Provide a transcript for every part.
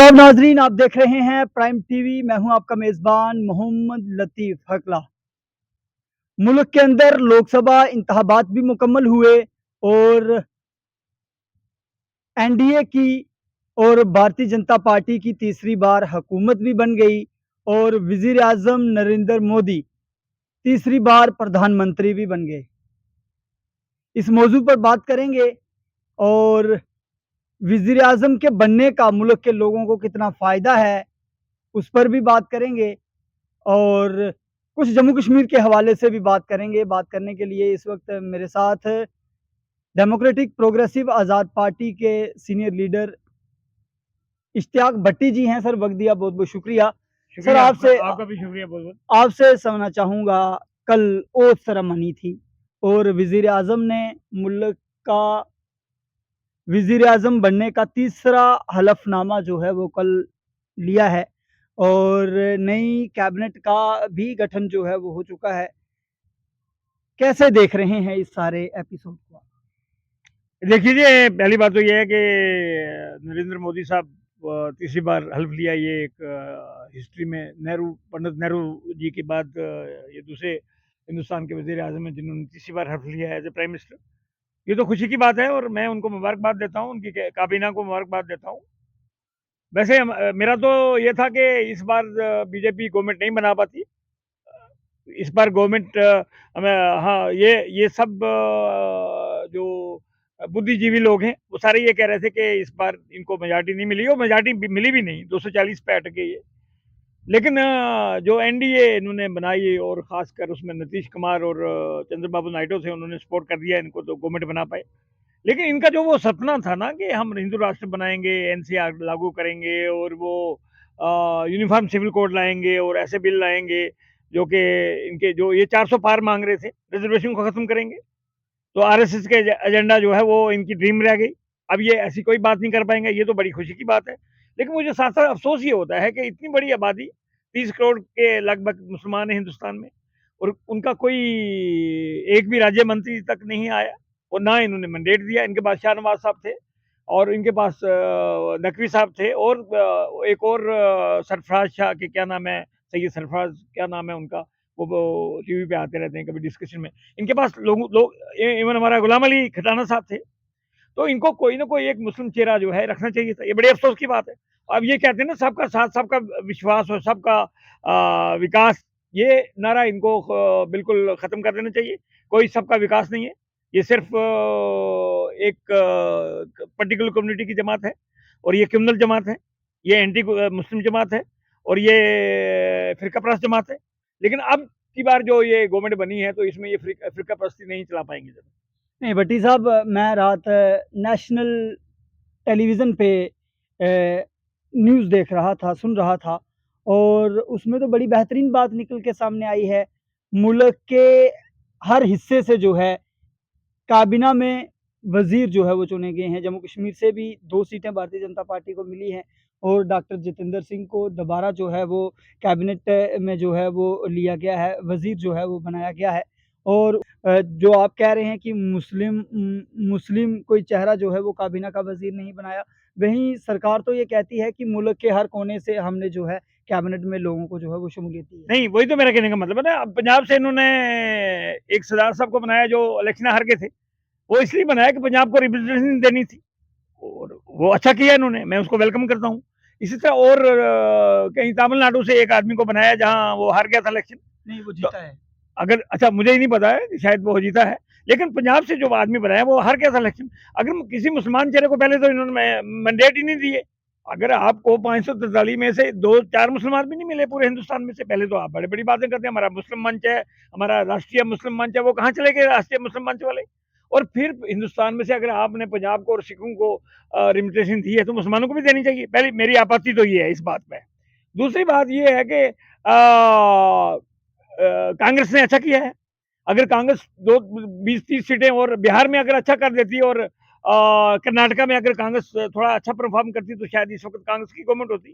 आदाब नाजरीन, आप देख रहे हैं प्राइम टीवी। मैं हूं आपका मेज़बान मोहम्मद लतीफ़ हकला। मुल्क के अंदर लोकसभा इंतखाबात भी मुकम्मल हुए और एनडीए की और भारतीय जनता पार्टी की तीसरी बार हुकूमत भी बन गई और वज़ीर आज़म नरेंद्र मोदी तीसरी बार प्रधानमंत्री भी बन गए। इस मौजू पर बात करेंगे और वज़ीर आज़म के बनने का मुल्क के लोगों को कितना फ़ायदा है, उस पर भी बात करेंगे और कुछ जम्मू कश्मीर के हवाले से भी बात करेंगे। बात करने के लिए इस वक़्त मेरे साथ डेमोक्रेटिक प्रोग्रेसिव आज़ाद पार्टी के सीनियर लीडर इश्तियाक भट्टी जी हैं। सर, वक़्त दिया बहुत-बहुत शुक्रिया। सर, आपका भी शुक्रिया बहुत-बहुत। आपसे समझना चाहूँगा, कल ओथ सेरेमनी थी और वज़ीर आज़म ने मुल्क का वज़ीर आज़म बनने का तीसरा हलफ़नामा जो है वो कल लिया है और नई कैबिनेट का भी गठन जो है वो हो चुका है। कैसे देख रहे हैं इस सारे एपिसोड को? देखिए, पहली बात तो ये है कि नरेंद्र मोदी साहब तीसरी बार हल्फ लिया। ये एक हिस्ट्री में पंडित नेहरू जी के बाद ये दूसरे हिंदुस्तान के वज़ीर आज़म हैं जिन्होंने तीसरी बार हल्फ लिया है एज़ अ प्राइम मिनिस्टर। ये तो खुशी की बात है और मैं उनको मुबारकबाद देता हूँ, उनकी काबीना को मुबारकबाद देता हूँ। वैसे मेरा तो ये था कि इस बार बीजेपी गवर्नमेंट नहीं बना पाती। इस बार गवर्नमेंट हमें, हाँ, ये सब जो बुद्धिजीवी लोग हैं वो सारे ये कह रहे थे कि इस बार इनको मेजॉरिटी नहीं मिली और मेजॉरिटी मिली भी नहीं, 240 पे अटके ये। लेकिन जो एनडीए इन्होंने बनाई और खासकर उसमें नीतीश कुमार और चंद्रबाबू नायडू थे, उन्होंने सपोर्ट कर दिया इनको, तो गवर्नमेंट बना पाए। लेकिन इनका जो वो सपना था ना कि हम हिंदू राष्ट्र बनाएंगे, एनसीआर लागू करेंगे और वो यूनिफॉर्म सिविल कोड लाएंगे और ऐसे बिल लाएंगे जो कि इनके जो ये 400 पार मांग रहे थे, रिजर्वेशन को खत्म करेंगे, तो आरएसएस के एजेंडा जो है वो इनकी ड्रीम रह गई। अब ये ऐसी कोई बात नहीं कर पाएंगे, ये तो बड़ी खुशी की बात है। लेकिन मुझे साथ साथ अफसोस ये होता है कि इतनी बड़ी आबादी, 30 करोड़ के लगभग मुसलमान है हिंदुस्तान में, और उनका कोई एक भी राज्य मंत्री तक नहीं आया और ना इन्होंने मैंडेट दिया। इनके पास शाहनवाज साहब थे और इनके पास नकवी साहब थे और एक और सरफराज शाह के क्या नाम है, सैयद सरफराज क्या नाम है उनका, वो टीवी पे आते रहते हैं कभी डिस्कशन में। इनके पास लोग इवन हमारा गुलाम अली खटाना साहब थे। तो इनको कोई ना कोई एक मुस्लिम चेहरा जो है रखना चाहिए था। ये बड़े अफसोस की बात है। अब ये कहते हैं ना, सबका साथ, सबका विश्वास और सबका विकास, ये नारा इनको बिल्कुल खत्म कर देना चाहिए। कोई सबका विकास नहीं है, ये सिर्फ एक पर्टिकुलर कम्युनिटी की जमात है और ये क्रिमिनल जमात है, ये एंटी मुस्लिम जमात है और ये फिरका परस्त जमात है। लेकिन अब की बार जो ये गवर्नमेंट बनी है तो इसमें ये फिरका परस्ती नहीं चला पाएंगे। नहीं भट्टी साहब, मैं रात नेशनल टेलीविज़न पे न्यूज़ देख रहा था, सुन रहा था और उसमें तो बड़ी बेहतरीन बात निकल के सामने आई है। मुल्क के हर हिस्से से जो है काबीना में वज़ीर जो है वो चुने गए हैं। जम्मू कश्मीर से भी 2 सीटें भारतीय जनता पार्टी को मिली हैं और डॉक्टर जितेंद्र सिंह को दोबारा जो है वो कैबिनेट में जो है वो लिया गया है, वज़ीर जो है वो बनाया गया है। और जो आप कह रहे हैं कि मुस्लिम कोई चेहरा जो है वो काबीना का वज़ीर नहीं बनाया, वहीं सरकार तो ये कहती है कि मुल्क के हर कोने से हमने जो है कैबिनेट में लोगों को जो है वो शमूलियत दी है। नहीं, वही तो मेरा कहने का मतलब है ना। अब पंजाब से इन्होंने एक सरदार साहब को बनाया जो इलेक्शन हार गए थे। वो इसलिए बनाया कि पंजाब को रिप्रेजेंटेशन देनी थी और वो अच्छा किया इन्होंने, मैं उसको वेलकम करता हूँ। इसी तरह और कहीं तमिलनाडु से एक आदमी को बनाया जहाँ वो हार गया था इलेक्शन। नहीं, वो तो जीता है। अगर, अच्छा, मुझे ही नहीं पता है कि शायद वो जीता है, लेकिन पंजाब से जो आदमी बनाया वो हार गया था इलेक्शन। अगर किसी मुसलमान चेहरे को पहले तो इन्होंने मैंडेट ही नहीं दिए। अगर आपको 543 में से 2-4 मुसलमान भी नहीं मिले पूरे हिंदुस्तान में से, पहले तो आप बड़ी-बड़ी बातें करते हैं। हमारा मुस्लिम मंच है, हमारा राष्ट्रीय मुस्लिम मंच है, वो कहाँ चले गए राष्ट्रीय मुस्लिम मंच वाले? और फिर हिंदुस्तान में से अगर आपने पंजाब को और सिखों को रिप्रेजेंटेशन दी है तो मुसलमानों को भी देनी चाहिए। पहली मेरी आपत्ति तो ये है इस बात पे। दूसरी बात ये है कि कांग्रेस ने अच्छा किया है। अगर कांग्रेस दो 20-30 सीटें और बिहार में अगर अच्छा कर देती और कर्नाटका में अगर कांग्रेस थोड़ा अच्छा परफॉर्म करती तो शायद इस वक्त कांग्रेस की गवर्नमेंट होती।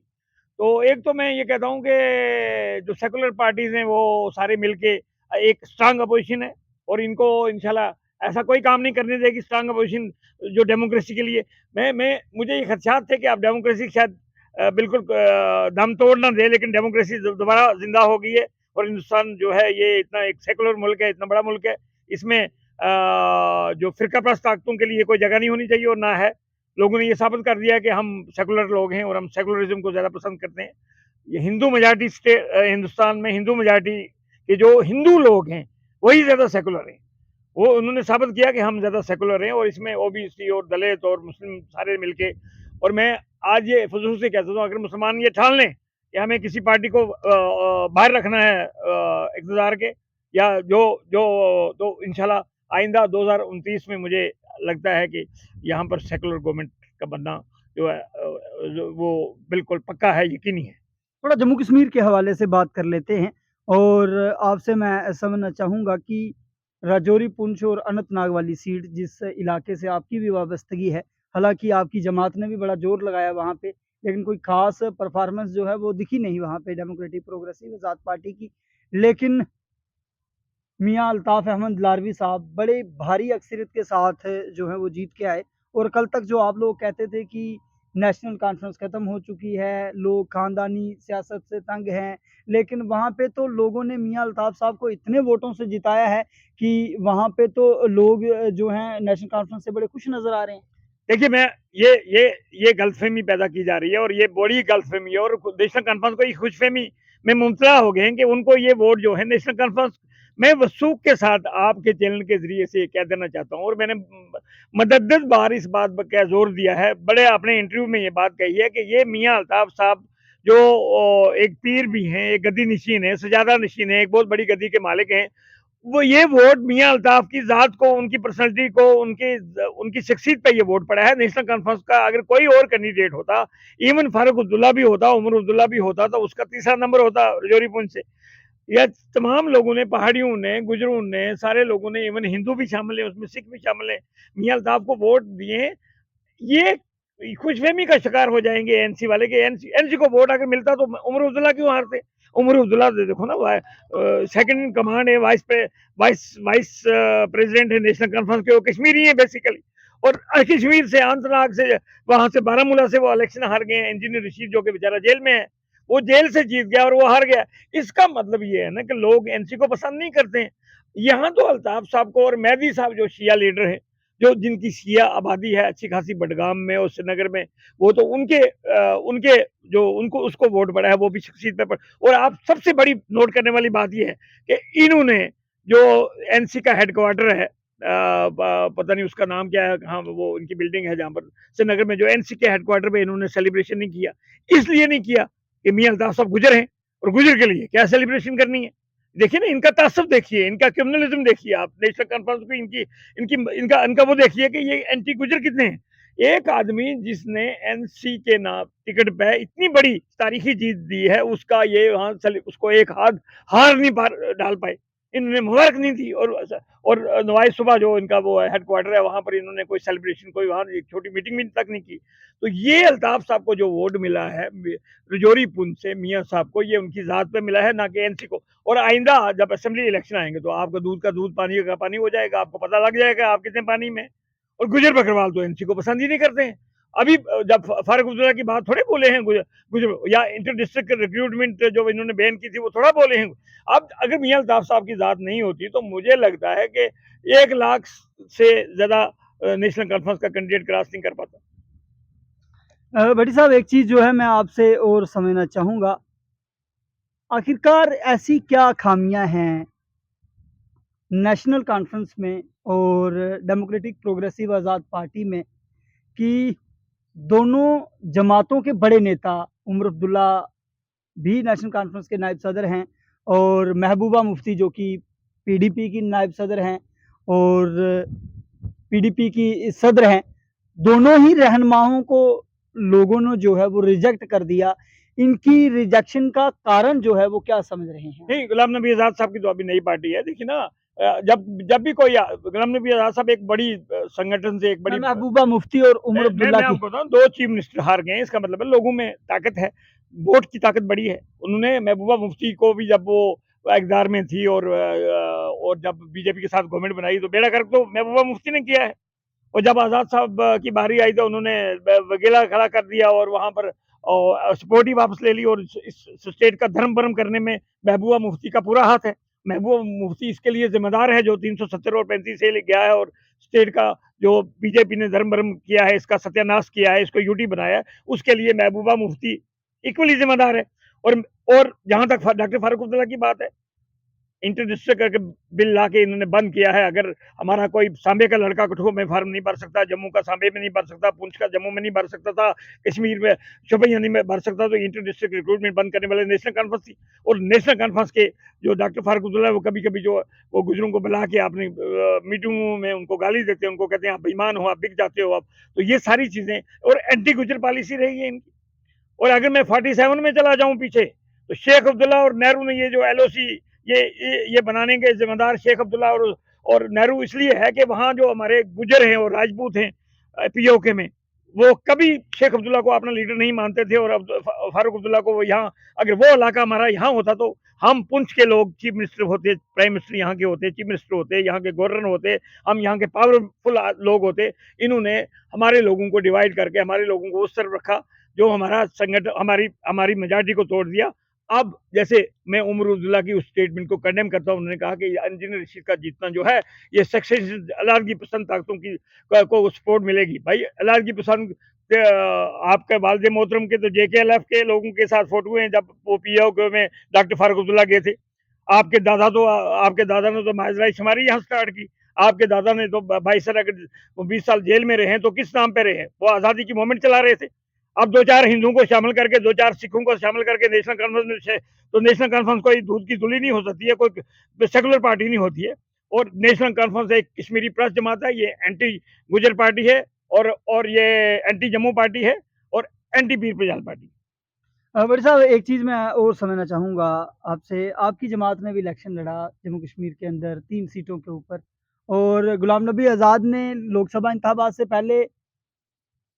तो एक तो मैं ये कहता हूँ कि जो सेकुलर पार्टीज हैं वो सारे मिलके एक स्ट्रांग अपोजिशन है और इनको इंशाल्लाह ऐसा कोई काम नहीं करने देगी स्ट्रांग अपोजिशन जो डेमोक्रेसी के लिए। मैं मुझे ये खदशात थे कि आप डेमोक्रेसी शायद बिल्कुल दम तोड़ ना दे, लेकिन डेमोक्रेसी दोबारा जिंदा हो गई है। और हिंदुस्तान जो है ये इतना एक सेकुलर मुल्क है, इतना बड़ा मुल्क है, इसमें जो फिरका प्रस्त ताकतों के लिए कोई जगह नहीं होनी चाहिए और ना है। लोगों ने ये साबित कर दिया कि हम सेकुलर लोग हैं और हम सेकुलरिज्म को ज़्यादा पसंद करते हैं। ये हिंदू मेजॉरिटी स्टेट हिंदुस्तान में हिंदू मेजॉरिटी के जो हिंदू लोग हैं वही ज़्यादा सेकुलर हैं। वो उन्होंने साबित किया कि हम ज़्यादा सेकुलर हैं और इसमें ओबीसी और दलित और मुस्लिम सारे मिलके। और मैं आज ये फ़ुज़ूल से कहता हूँ, अगर मुसलमान ये ठान लें कि हमें किसी पार्टी को बाहर रखना है इक़्तिदार के, या जो जो तो इंशाल्लाह आइंदा 2029 में मुझे लगता है कि यहाँ पर सेकुलर गवर्नमेंट का बनना जो है वो बिल्कुल पक्का है, यकीनी है। थोड़ा जम्मू कश्मीर के हवाले से बात कर लेते हैं और आपसे मैं समझना चाहूँगा कि राजौरी, पुंछ और अनंतनाग वाली सीट जिस इलाके से आपकी भी वाबस्तगी है, हालाँकि आपकी जमात ने भी बड़ा ज़ोर लगाया वहाँ पे, लेकिन कोई ख़ास परफ़ॉर्मेंस जो है वो दिखी नहीं वहाँ पे डेमोक्रेटिक प्रोग्रेसिव आज़ाद पार्टी की। लेकिन मियाँ अल्ताफ़ अहमद लारवी साहब बड़े भारी अक्सरियत के साथ जो है वो जीत के आए और कल तक जो आप लोग कहते थे कि नेशनल कॉन्फ्रेंस ख़त्म हो चुकी है, लोग ख़ानदानी सियासत से तंग हैं, लेकिन वहाँ पे तो लोगों ने मियाँ अल्ताफ़ साहब को इतने वोटों से जिताया है कि वहाँ पे तो लोग जो हैं नेशनल कॉन्फ्रेंस से बड़े खुश नज़र आ रहे हैं। देखिए, मैं ये गलतफ़हमी पैदा की जा रही है और ये बड़ी गलतफ़हमी है और नेशनल कॉन्फ्रेंस को ये खुशफ़हमी में मुब्तला हो गए हैं कि उनको ये वोट जो है नेशनल कॉन्फ्रेंस। मैं वसूख के साथ आपके चैनल के ज़रिए से कह देना चाहता हूँ और मैंने मतअद्दिद बार इस बात पे ज़ोर दिया है, बड़े अपने इंटरव्यू में ये बात कही है कि ये मियाँ अल्ताफ़ साहब जो एक पीर भी हैं, एक गद्दी नशीन है, सजादा नशीन है, एक बहुत बड़ी गद्दी के मालिक हैं। वो ये वोट मियाँ अल्ताफ़ की ज़ात को, उनकी पर्सनैलिटी को, उनकी शख्सियत पे ये वोट पड़ा है। नेशनल कॉन्फ्रेंस का अगर कोई और कैंडिडेट होता, इवन फारूक अब्दुल्ला भी होता, उमर अब्दुल्ला भी होता, तो उसका तीसरा नंबर होता राजौरी पुंछ से। यह तमाम लोगों ने, पहाड़ियों ने, गुजरों ने, सारे लोगों ने, इवन हिंदू भी शामिल है, उसमें सिख भी शामिल है, मियाँ अल्ताफ़ को वोट दिए हैं। ये खुशफहमी का शिकार हो जाएंगे एनसी वाले के। एनसी को वोट अगर मिलता तो उमर अब्दुल्ला क्यों हारते? उमर अब्दुल्ला देखो ना, सेकंड इन कमांड है, वाइस वाइस प्रेसिडेंट है नेशनल कॉन्फ्रेंस के, वो कश्मीरी है बेसिकली। और कश्मीर से, अनंतनाग से, वहां से बारामूला से वो इलेक्शन हार गए हैं। इंजीनियर रशीद जो कि बेचारा जेल में है, वो जेल से जीत गया और वो हार गया। इसका मतलब ये है ना कि लोग एनसी को पसंद नहीं करते हैं। यहाँ तो अल्ताफ साहब को और मेहदी साहब जो शिया लीडर है, जो जिनकी शिया आबादी है अच्छी खासी बडगाम में और श्रीनगर में, वो तो उनके जो उनको उसको वोट पड़ा है, वो भी शख्सियत पे और आप सबसे बड़ी नोट करने वाली बात ये है कि इन्होंने जो एनसी का हेडक्वार्टर है, पता नहीं उसका नाम क्या है, हाँ वो इनकी बिल्डिंग है जहाँ पर श्रीनगर में, जो एनसी के हेडक्वार्टर पे इन्होंने सेलिब्रेशन नहीं किया। इसलिए नहीं किया कि मियाँ अल्ताफ साहब गुजर हैं और गुजर के लिए क्या सेलिब्रेशन करनी है। देखिए ना, इनका तासब देखिए, इनका क्रिमिनलिज्म देखिए आप, नेशनल कॉन्फ्रेंस को इनकी इनकी इनका इनका वो देखिए कि ये एंटी गुजर कितने हैं। एक आदमी जिसने एनसी के नाम टिकट पे इतनी बड़ी तारीखी जीत दी है, उसका ये वहां उसको एक हाथ हार नहीं डाल पाए। इन्होंने मुबारक नहीं दी और नवाज सुबह जो इनका वो हेडक्वार्टर है, वहां पर इन्होंने कोई सेलिब्रेशन, कोई वहां एक छोटी मीटिंग भी तक नहीं की। तो ये अल्ताफ साहब को जो वोट मिला है रजौरी पुंछ से मियाँ साहब को, ये उनकी जात पे मिला है, ना कि एनसी को। और आइंदा जब असेंबली इलेक्शन आएंगे तो आपका दूध का दूध, पानी का पानी हो जाएगा, आपको पता लग जाएगा आप कितने पानी में। और गुजर बकरवाल तो एनसी को पसंद ही नहीं करते हैं। अभी जब फारूक अब्दुल्ला की बात थोड़े बोले हैं गुजर गुजर या इंटर डिस्ट्रिक्ट रिक्रूटमेंट जो इन्होंने बैन की थी, वो थोड़ा बोले हैं। अब अगर मियाँ अल्ताफ साहब की जात नहीं होती तो मुझे लगता है कि 1 लाख से ज्यादा नेशनल कॉन्फ्रेंस का कैंडिडेट क्रॉस नहीं कर पाता। भट्टी साहब, एक चीज़ जो है मैं आपसे और समझना चाहूँगा, आखिरकार ऐसी क्या खामियां हैं नेशनल कॉन्फ्रेंस में और डेमोक्रेटिक प्रोग्रेसिव आज़ाद पार्टी में कि दोनों जमातों के बड़े नेता उमर अब्दुल्ला भी नेशनल कॉन्फ्रेंस के नायब सदर हैं और महबूबा मुफ्ती जो कि पीडीपी की नायब सदर हैं और पीडीपी की सदर हैं, दोनों ही रहनुमाओं को लोगों ने जो है वो रिजेक्ट कर दिया। इनकी रिजेक्शन का कारण जो है वो क्या समझ रहे हैं? नहीं, गुलाम नबी आज़ाद साहब की तो अभी नई पार्टी है। देखिए ना, जब जब भी कोई गुलाम नबी आज़ाद साहब एक बड़ी संगठन से एक बड़ी महबूबा मुफ्ती और उमर अब्दुल्ला मैं की। आपको बताऊँ, 2 चीफ मिनिस्टर हार गए हैं, इसका मतलब है लोगों में ताकत है, वोट की ताकत बड़ी है। उन्होंने महबूबा मुफ्ती को भी, जब वो इक़्तिदार में थी और जब बीजेपी के साथ गवर्नमेंट बनाई, तो बेड़ा गर्क तो महबूबा मुफ्ती ने किया है। और जब आज़ाद साहब की बारी आई तो उन्होंने वगेला खड़ा कर दिया और वहाँ पर और सपोर्ट ही वापस ले ली और इस स्टेट का धर्म भरम करने में महबूबा मुफ्ती का पूरा हाथ है। महबूबा मुफ्ती इसके लिए जिम्मेदार है जो 370 और 35 से गया है और स्टेट का जो बीजेपी ने धर्म भरम किया है, इसका सत्यानाश किया है, इसको यूटी बनाया है, उसके लिए महबूबा मुफ्ती इक्वली जिम्मेदार है। और जहां तक डॉक्टर फारूक अब्दुल्ला की बात है, इंटर डिस्ट्रिक्ट करके बिल ला के इन्होंने बंद किया है। अगर हमारा कोई सांबे का लड़का कठुआ में फार्म नहीं भर सकता, जम्मू का सांबे में नहीं भर सकता, पुंछ का जम्मू में नहीं भर सकता था, कश्मीर में शोपियानी में भर सकता, तो इंटर डिस्ट्रिक्ट रिक्रूटमेंट बंद करने वाले नेशनल कॉन्फ्रेंस थी। और नेशनल कॉन्फ्रेंस के जो डॉक्टर फारूक अब्दुल्ला वो कभी कभी जो वो गुजरों को बुला के अपनी मीटिंगों में उनको गाली देते हैं, उनको कहते हैं आप बेईमान हो, आप बिक जाते हो आप। तो ये सारी चीजें और एंटी गुजर पॉलिसी रही है इनकी। और अगर मैं 47 में चला जाऊं पीछे, तो शेख अब्दुल्ला और नेहरू ने ये जो एलओसी ये बनाने के जिम्मेदार शेख अब्दुल्ला और नेहरू इसलिए है कि वहां जो हमारे गुजर हैं और राजपूत हैं पीओके में, वो कभी शेख अब्दुल्ला को अपना लीडर नहीं मानते थे। और फारूक अब्दुल्ला को यहाँ, अगर वो इलाका हमारा यहाँ होता तो हम पुंछ के लोग चीफ मिनिस्टर होते, प्राइम मिनिस्टर यहाँ के होते, चीफ मिनिस्टर होते, यहाँ के गवर्नर होते, हम यहाँ के पावरफुल लोग होते। इन्होंने हमारे लोगों को डिवाइड करके हमारे लोगों को उस तरफ रखा जो हमारा संगठन हमारी हमारी मेजॉरिटी को तोड़ दिया। अब जैसे मैं उमर अब्दुल्ला की उस स्टेटमेंट को कंडेम करता हूँ, उन्होंने कहा कि इंजीनियर रशीद का जीतना जो है ये सक्सेस अलादगी पसंद ताकतों की को सपोर्ट मिलेगी। भाई अलादगी पसंद आपके वालदे मोहतरम के तो JKLF के लोगों के साथ फोटो हैं जब वो पीओके में डॉक्टर फारूक अब्दुल्ला गए थे। आपके दादा ने तो माजरा शुमारी यहाँ स्टार्ट की। आपके दादा ने तो भाई सर अगर वो 20 साल जेल में रहे हैं तो किस नाम पे रहे? वो आज़ादी की मूवमेंट चला रहे थे। अब 2-4 हिंदुओं को शामिल करके, 2-4 सिखों को शामिल करके नेशनल कॉन्फ्रेंस में तो नेशनल कॉन्फ्रेंस कोई दूध की धुली नहीं हो सकती है, कोई सेकुलर पार्टी नहीं होती है। और नेशनल कॉन्फ्रेंस एक कश्मीरी प्रेस जमात है, ये एंटी गुजर पार्टी है और ये एंटी जम्मू पार्टी है और एंटी पीर पंजाल पार्टी। बड़ी साहब एक चीज़ मैं और समझना चाहूँगा आपसे, आपकी जमात ने भी इलेक्शन लड़ा जम्मू कश्मीर के अंदर 3 सीटों के ऊपर और गुलाम नबी आज़ाद ने लोकसभा इंतखाबात से पहले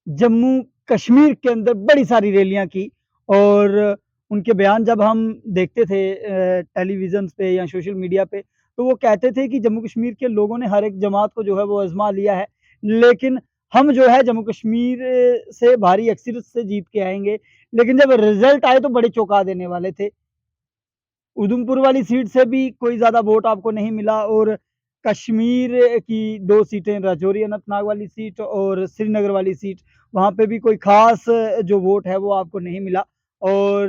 जम्मू कश्मीर के अंदर बड़ी सारी रैलियाँ की और उनके बयान जब हम देखते थे टेलीविज़न्स पे या सोशल मीडिया पे, तो वो कहते थे कि जम्मू कश्मीर के लोगों ने हर एक जमात को जो है वो आज़मा लिया है, लेकिन हम जो है जम्मू कश्मीर से भारी अक्सरियत से जीत के आएँगे। लेकिन जब रिज़ल्ट आए तो बड़े चौंका देने वाले थे। उधमपुर वाली सीट से भी कोई ज़्यादा वोट आपको नहीं मिला और कश्मीर की 2 सीटें राजौरी अनंतनाग वाली सीट और श्रीनगर वाली सीट, वहाँ पे भी कोई ख़ास जो वोट है वो आपको नहीं मिला और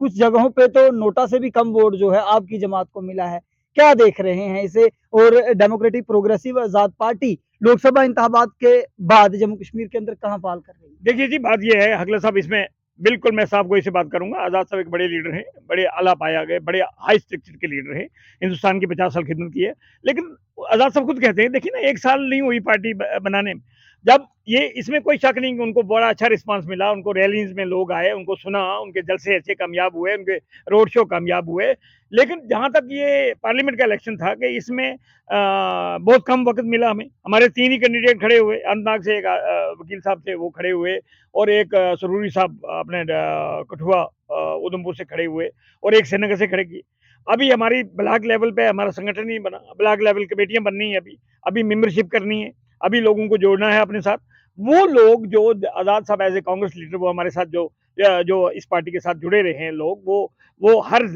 कुछ जगहों पे तो नोटा से भी कम वोट जो है आपकी जमात को मिला है। क्या देख रहे हैं इसे? और डेमोक्रेटिक प्रोग्रेसिव आज़ाद पार्टी लोकसभा इंतखाबात के बाद जम्मू कश्मीर के अंदर कहाँ फ़ाल कर रही है? देखिए जी, बात ये है हकला साहब, इसमें बिल्कुल मैं साहब को इसे बात करूँगा। आज़ाद साहब एक बड़े लीडर हैं, बड़े आला पाया गए, बड़े हाई स्ट्रक्चर के लीडर हैं, हिंदुस्तान की 50 साल खिदमत की है। लेकिन आज़ाद साहब खुद कहते हैं, देखिए ना 1 साल नहीं हुई पार्टी बनाने में। जब ये इसमें कोई शक नहीं कि उनको बड़ा अच्छा रिस्पॉन्स मिला, उनको रैलीज़ में लोग आए, उनको सुना, उनके जलसे अच्छे कामयाब हुए, उनके रोड शो कामयाब हुए। लेकिन जहाँ तक ये पार्लियामेंट का इलेक्शन था कि इसमें बहुत कम वक़्त मिला हमें। हमारे 3 ही कैंडिडेट खड़े हुए, अनंतनाग से एक वकील साहब थे वो खड़े हुए और एक सरूरी साहब अपने कठुआ उधमपुर से खड़े हुए और एक श्रीनगर से खड़े किए। अभी हमारी ब्लॉक लेवल पे हमारा संगठन नहीं बना, ब्लॉक लेवल कमेटियाँ बननी है अभी मेंबरशिप करनी है, अभी लोगों को जोड़ना है अपने साथ। वो लोग जो आज़ाद साहब एज़ ए कांग्रेस लीडर वो हमारे साथ जो इस पार्टी के साथ जुड़े रहे हैं लोग, वो हर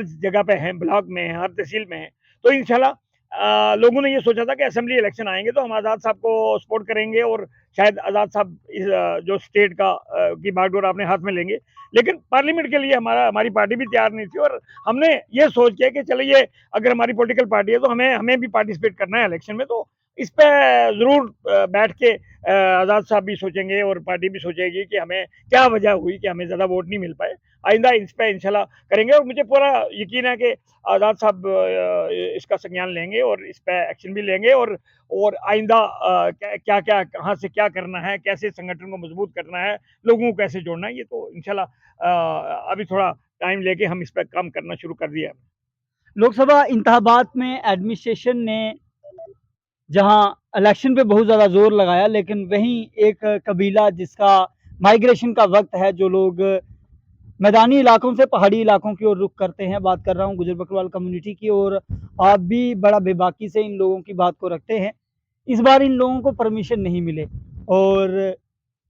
जगह पे हैं, ब्लॉक में हैं, हर तहसील में हैं। तो इंशाल्लाह लोगों ने ये सोचा था कि असेंबली इलेक्शन आएँगे तो हम आज़ाद साहब को सपोर्ट करेंगे और शायद आज़ाद साहब इस जो स्टेट का की बागडोर अपने हाथ में लेंगे। लेकिन पार्लियामेंट के लिए हमारी पार्टी भी तैयार नहीं थी और हमने ये सोच के कि चलिए अगर हमारी पॉलिटिकल पार्टी है तो हमें भी पार्टिसिपेट करना है इलेक्शन में, तो इस पे ज़रूर बैठ के आज़ाद साहब भी सोचेंगे और पार्टी भी सोचेगी कि हमें क्या वजह हुई कि हमें ज़्यादा वोट नहीं मिल पाए। आइंदा इस पे इंशाल्लाह करेंगे और मुझे पूरा यकीन है कि आज़ाद साहब इसका संज्ञान लेंगे और इस पे एक्शन भी लेंगे और आइंदा क्या-क्या कहाँ से क्या करना है, कैसे संगठन को मजबूत करना है, लोगों को कैसे जोड़ना है, ये तो इंशाल्लाह अभी थोड़ा टाइम लेके हम इस पे काम करना शुरू कर दिया है। लोकसभा इंतखाबात में एडमिनिस्ट्रेशन ने जहाँ इलेक्शन पे बहुत ज़्यादा ज़ोर लगाया, लेकिन वहीं एक कबीला जिसका माइग्रेशन का वक़्त है, जो लोग मैदानी इलाकों से पहाड़ी इलाकों की ओर रुख करते हैं, बात कर रहा हूँ गुजर बकरवाल कम्युनिटी की और आप भी बड़ा बेबाकी से इन लोगों की बात को रखते हैं। इस बार इन लोगों को परमिशन नहीं मिले और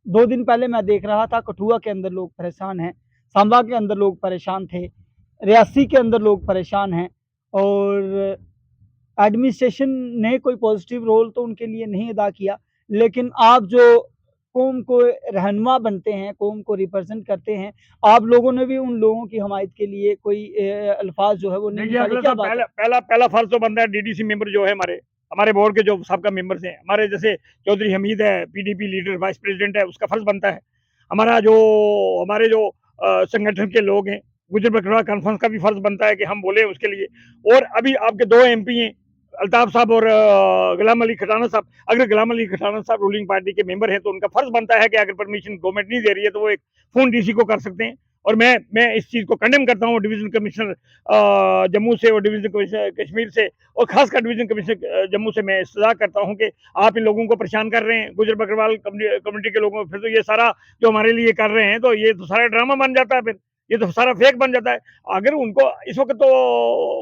2 दिन पहले मैं देख रहा था कठुआ के अंदर लोग परेशान हैं, सांबा के अंदर लोग परेशान थे, रियासी के अंदर लोग परेशान हैं और एडमिनिस्ट्रेशन ने कोई पॉजिटिव रोल तो उनके लिए नहीं अदा किया। लेकिन आप जो कौम को रहनुमा बनते हैं, कौम को रिप्रेज़ेंट करते हैं, आप लोगों ने भी उन लोगों की हमायत के लिए कोई अल्फ़ाज़ जो है वो नहीं देखिए निकाले, अखिलेश क्या साहब, बात है? पहला पहला पहला फर्ज तो बनता है डीडीसी मेंबर जो है हमारे हमारे बोर्ड के जो साबका मेंबर्स हैं, हमारे जैसे चौधरी हमीद है, पीडीपी लीडर वाइस प्रेसिडेंट है, उसका फर्ज बनता है। हमारा जो हमारे जो संगठन के लोग हैं, गुजर बकरवाल कॉन्फ्रेंस का भी फर्ज बनता है कि हम बोले उसके लिए। और अभी आपके 2 एमपी हैं, अल्ताफ साहब और गुलाम अली खटाना साहब। अगर गुलाम अली खटाना साहब रूलिंग पार्टी के मेंबर हैं, तो उनका फर्ज बनता है कि अगर परमिशन गवर्नमेंट नहीं दे रही है, तो वो एक फ़ोन डीसी को कर सकते हैं। और मैं इस चीज़ को कंडेम करता हूँ, डिवीज़न कमिश्नर जम्मू से और डिवीज़न कमिश्नर कश्मीर से और खासकर डिवीज़न कमिश्नर जम्मू से मैं इस्तदा करता हूँ कि आप इन लोगों को परेशान कर रहे हैं, गुजर बकरवाल कम्युनिटी के लोगों को। फिर तो ये सारा जो हमारे लिए कर रहे हैं, तो ये तो सारा ड्रामा बन जाता है फिर। ये तो सारा फेक बन जाता है। अगर उनको इस वक़्त तो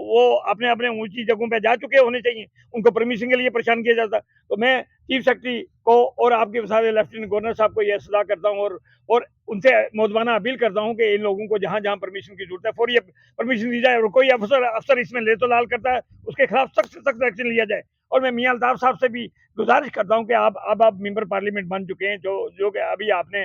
वो अपने-अपने ऊँची जगहों पे जा चुके होने चाहिए, उनको परमिशन के लिए परेशान किया जाता। तो मैं चीफ सेक्रेटरी को और आपके सारे लेफ्टिनेंट गवर्नर साहब को ये इस्तदा करता हूँ और उनसे मोदबाना अपील करता हूँ कि इन लोगों को जहाँ-जहाँ परमिशन की ज़रूरत है, फौरी परमिशन दी जाए और कोई अफ़सर इसमें ले-तो-लाल करता है, उसके खिलाफ सख्त से सख्त एक्शन लिया जाए। और मैं मियाँ अल्ताफ़ साहब से भी गुज़ारिश करता हूँ कि आप मेंबर पार्लियामेंट बन चुके हैं, जो कि अभी आपने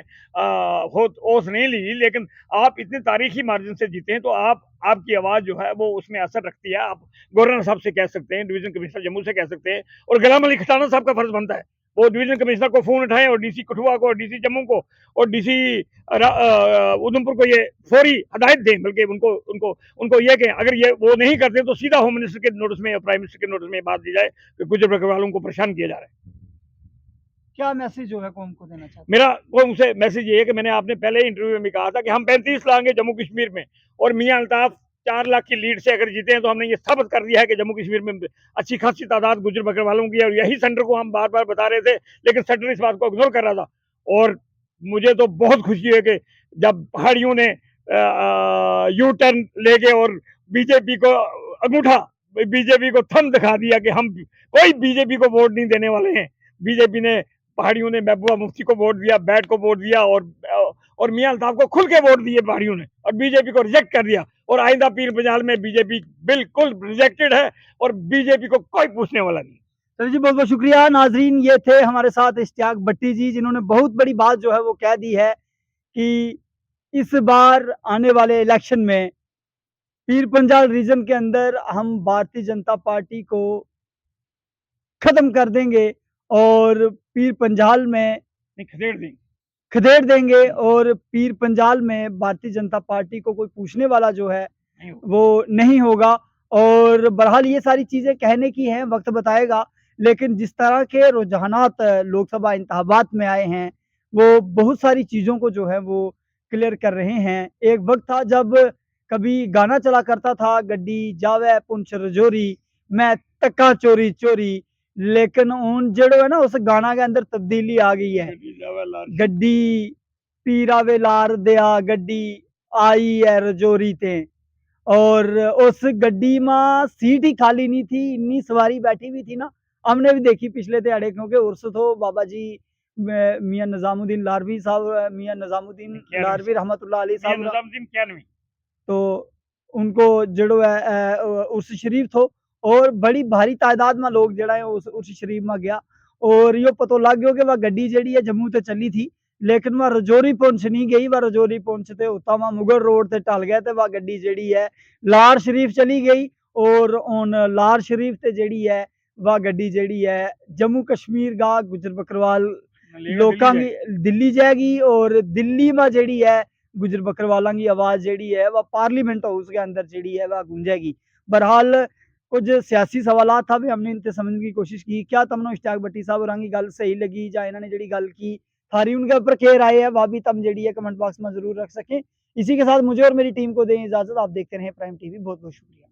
ओथ नहीं ली, लेकिन आप इतने तारीखी मार्जिन से जीते हैं, तो आपकी आवाज़ जो है वो उसमें असर रखती है। आप गवर्नर साहब से कह सकते हैं, डिवीज़न कमिश्नर जम्मू से कह सकते हैं और गुलाम अली खटाना साहब का फ़र्ज़ बनता है, वो डिवीज़न कमिश्नर को फ़ोन उठाएँ और डीसी कठुआ को और डीसी जम्मू को और डीसी उधमपुर को ये फौरी हिदायत दें। बल्कि उनको उनको उनको ये कहें, अगर ये वो नहीं करते तो सीधा होम मिनिस्टर के नोटिस में या प्राइम मिनिस्टर के नोटिस में बात दी जाए कि गुजर बकरवालों को परेशान किया जा रहा है। क्या मैसेज जो है कौम को देना चाहते हैं? मेरा उनसे मैसेज ये है कि मैंने आपने पहले ही इंटरव्यू में भी कहा था कि हम 35 लाएंगे जम्मू कश्मीर में और मियाँ अल्ताफ 4 लाख की लीड से अगर जीते हैं, तो हमने ये साबित कर दिया है कि जम्मू कश्मीर में अच्छी खासी तादाद गुजर बकरवालों की है। और यही सेंटर को हम बार बार बता रहे थे, लेकिन सेंटर इस बात को इग्नोर कर रहा था। और मुझे तो बहुत खुशी है कि जब पहाड़ियों ने यू टर्न लेके और बीजेपी को अंगूठा बीजेपी को थम दिखा दिया कि हम कोई बीजेपी को वोट नहीं देने वाले हैं। बीजेपी ने पहाड़ियों ने महबूबा मुफ्ती को वोट दिया, बैट को वोट दिया और मियाँ अल्ताफ को खुल के वोट दिए पहाड़ियों ने और बीजेपी को रिजेक्ट कर दिया। और आइंदा पीर पंजाल में बीजेपी बिल्कुल रिजेक्टेड है और बीजेपी को कोई पूछने वाला नहीं। चलिए जी, बहुत-बहुत शुक्रिया। नाज़रीन, ये थे हमारे साथ इश्तियाक भट्टी जी, जिन्होंने बहुत बड़ी बात जो है वो कह दी है कि इस बार आने वाले इलेक्शन में पीर पंजाल रीजन के अंदर हम भारतीय जनता पार्टी को खत्म कर देंगे और पीर पंजाल में नहीं, खदेड़ देंगे। खदेड़ देंगे और पीर पंजाल में भारतीय जनता पार्टी को कोई पूछने वाला जो है नहीं होगा। वो नहीं होगा। और बहरहाल ये सारी चीज़ें कहने की हैं, वक्त बताएगा। लेकिन जिस तरह के रुझानात लोकसभा इंतखाबात में आए हैं, वो बहुत सारी चीज़ों को जो है वो क्लियर कर रहे हैं। एक वक्त था जब कभी गाना चला करता था, गड्डी जावे पुंछ रजौरी, मैं धक्का चोरी चोरी। लेकिन हुण जेह्ड़ा है ना, उस गाना के अंदर तब्दीली आ गई है। गड्डी पीरा वे लार दिया गड्डी आई है रजौरी ते। और उस गड्डी में सीट ही खाली नहीं थी, इतनी सवारी बैठी हुई थी ना। हमने भी देखी पिछले दिहाड़े, क्योंकि उर्स तो बाबा जी मियाँ निज़ामुद्दीन लारवी साहब, मियाँ निज़ामुद्दीन लारवी रहमतुल्लाह अलैह मियाँ साहब दा। निज़ामुद्दीन 91। तो उनको जड़ो है उर्स शरीफ थो और बड़ी भारी तादाद में लोग जड़ा है उस उर्स शरीफ में गया। और यो पतो लग गयो कि वह गड्डी जड़ी है जम्मू ते चली थी, लेकिन वह रजौरी पुंछ नहीं गई। वह रजौरी पुंछ ते उत्ता वह मुगल रोड ते टल गया ते वह गड्डी जड़ी है लार शरीफ चली गई। और हुण लार शरीफ ते जड़ी है वह गड्डी जड़ी है जम्मू कश्मीर गा गुजर बकरवाल लोकां गी दिल्ली जाएगी। और दिल्ली में जड़ी है गुजर बकरवालों की आवाज़ जड़ी है वह पार्लियामेंट हाउस के अंदर जड़ी है वह गूंजेगी। बहरहाल कुछ सियासी सवालात था भी हमने इनते समझने की कोशिश की। क्या तमनो इश्तियाक भट्टी साहब होरां की गल सही लगी जां इन्होंने जड़ी गल की थारी उनके ऊपर केयर आए है, वह भी तम जड़ी है कमेंट बॉक्स में ज़रूर रख सकें। इसी के साथ मुझे और मेरी टीम को दें इजाज़त। आप देखते रहें प्राइम टीवी। बहुत-बहुत शुक्रिया।